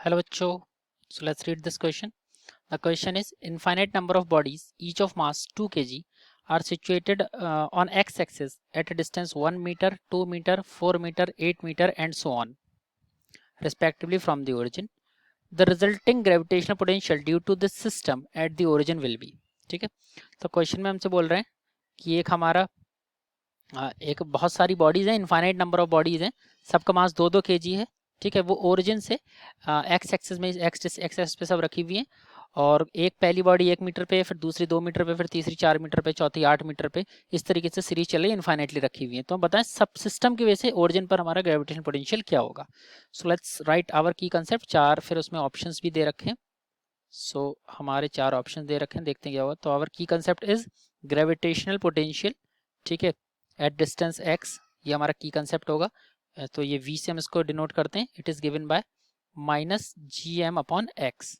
Hello bachcho. So let's read this question. The question is infinite number of bodies each of mass 2 kg are situated on x-axis at a distance 1 meter, 2 meter, 4 meter, 8 meter and so on respectively from the origin. The resulting gravitational potential due to this system at the origin will be. ठीक है, तो question में हमसे बोल रहे हैं कि एक हमारा एक बहुत सारी बॉडीज हैं, इनफाइनाइट नंबर ऑफ बॉडीज हैं, सबका मास 2-2 kg है। ठीक है, वो ओरिजिन से एक्स एक्सिस में एक्स एक्सिस पे सब रखी हुई हैं और एक पहली बॉडी 1 मीटर पे, फिर दूसरी 2 मीटर पे, फिर तीसरी 4 मीटर पे, चौथी 8 मीटर पे, इस तरीके से सीरीज चल रही है, इनफाइनाइटली रखी हुई है। तो हम बताएं सब सिस्टम की वजह से ओरिजिन पर हमारा ग्रेविटेशनल पोटेंशियल क्या होगा। सो लेट्स राइट आवर की कंसेप्ट। 4 फिर उसमें ऑप्शंस भी दे रखे हैं। सो हमारे 4 ऑप्शन दे रखे हैं, देखते हैं क्या होगा। तो आवर की कंसेप्ट इज ग्रेविटेशनल पोटेंशियल। ठीक है, एट डिस्टेंस x, ये हमारा की कंसेप्ट होगा। तो ये v से हम इसको डिनोट करते हैं। It is given by minus G M upon X.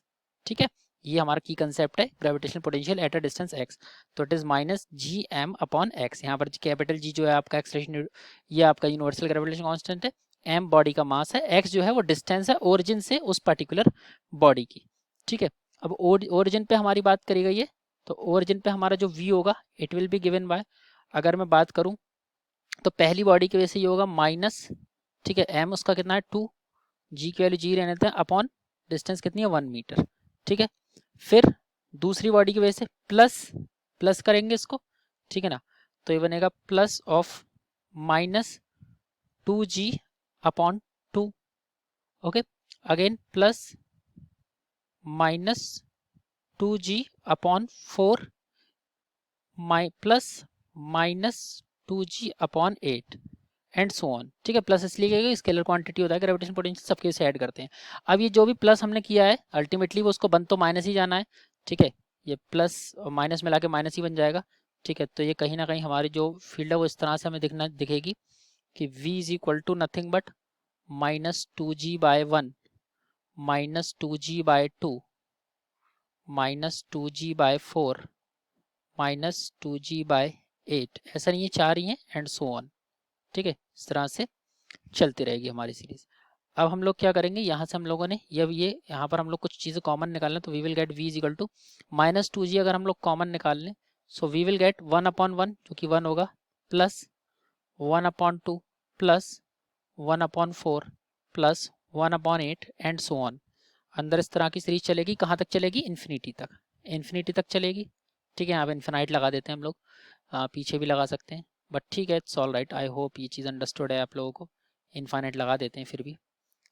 ठीक है, ये हमारा की कंसेप्ट है gravitational potential at a distance x। तो it is minus G M upon X. यहाँ पर कैपिटल जी जो है आपका एक्सलेशन, ये आपका यूनिवर्सल ग्रेविटेशन कांस्टेंट है, m बॉडी का मास है, x जो है वो डिस्टेंस है ओरिजिन से उस पर्टिकुलर बॉडी की। ठीक है, अब ओरिजिन पे हमारी बात करी गई है, तो ओरिजिन पे हमारा जो v होगा it will be given by, अगर मैं बात करूं तो पहली बॉडी की वजह से ये होगा माइनस, ठीक है, m उसका कितना है 2, g की वैल्यू g रहने देते हैं, अपॉन डिस्टेंस कितनी है 1 मीटर। ठीक है, फिर दूसरी बॉडी की वजह से प्लस प्लस करेंगे इसको, ठीक है ना, तो ये बनेगा plus of minus 2g upon 2। Okay, again plus minus 2g upon 4 plus minus 2g upon 8 and so on. ठीक है, प्लस इसलिए क्योंकि स्केलर क्वांटिटी होता है, ग्रेविटेशन पोटेंशियल सबके से ऐड करते हैं। अब ये जो भी प्लस हमने किया है अल्टीमेटली वो उसको बन तो माइनस ही जाना है। ठीक है, ये प्लस और माइनस मिला के माइनस ही बन जाएगा। ठीक है, तो ये कहीं ना कहीं हमारी जो फील्ड है वो इस तरह से हमें दिखेगी कि v is equal to nothing but minus 2g by 1 minus 2g by 2 minus 2g by 4 minus 2g by 8। ऐसा नहीं है, 4 ही है एंड सो ऑन। ठीक है, इस तरह से चलती रहेगी हमारी सीरीज। अब हम लोग क्या करेंगे, यहाँ से हम लोगों ने ये यहाँ पर हम लोग कुछ चीज़ें कॉमन निकाल लें, तो we will get v is equal to minus 2g। अगर हम लोग कॉमन निकाल लें so we will get 1 upon 1 जो कि 1 होगा, plus 1 upon 2 plus 1 upon 4 plus 1 upon 8 and so on. अंदर इस तरह की सीरीज चलेगी, कहाँ तक चलेगी, इन्फिनिटी तक, इन्फिनिटी तक चलेगी। ठीक है, यहाँ पे इन्फिनाइट लगा देते हैं हम लोग, पीछे भी लगा सकते हैं, बट ठीक है, it's all right. I hope ये चीज़ अंडरस्टूड है आप लोगों को। इन्फाइनाइट लगा देते हैं फिर भी।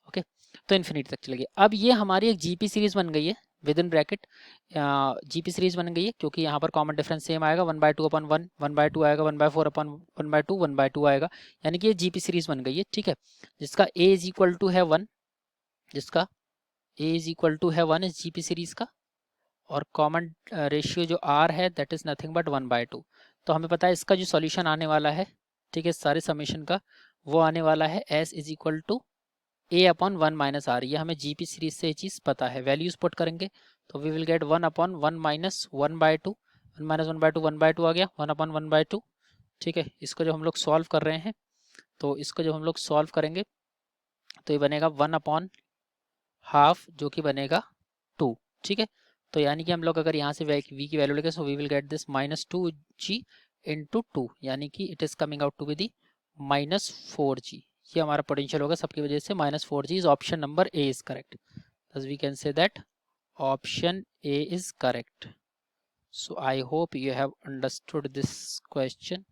ओके, तो इन्फिनिटी तक चलेगी। अब ये हमारी एक जीपी सीरीज बन गई है, with in bracket GP series बन गई है, क्योंकि यहाँ पर कॉमन डिफरेंस सेम आएगा, 1/2 अपॉन 1, 1/2 आएगा, 1/4 अपॉन 1/2, 1/2 आएगा, यानी कि ये जीपी सीरीज बन गई है। ठीक है, जिसका ए इज इक्वल टू है 1, जिसका ए इज इक्वल टू है 1 इस जीपी सीरीज का, और कॉमन रेशियो जो आर है दैट इज नथिंग बट 1/2। तो हमें पता है इसका जो सॉल्यूशन आने वाला है, ठीक है, सारे समेशन का, वो आने वाला है S is equal to A upon 1 minus R. ये हमें जीपी सीरीज से ये चीज़ पता है। वैल्यूज पुट करेंगे तो we will get 1 upon 1 minus 1/2, 1 minus 1/2, 1/2 आ गया, 1 अपॉन 1/2। ठीक है, इसको जब हम लोग सॉल्व कर रहे हैं, तो इसको जब हम लोग सॉल्व करेंगे तो ये बनेगा 1 अपॉन हाफ जो कि बनेगा 2। ठीक है, तो यानी कि हम लोग अगर यहाँ से v की वैल्यू लेंगे so we will get this minus 2g into 2, यानी कि it is coming out to be the minus 4g। ये हमारा पोटेंशियल होगा सबकी वजह से minus 4g। Is option number A is correct. thus we can say that option A is correct. So I hope you have understood this question.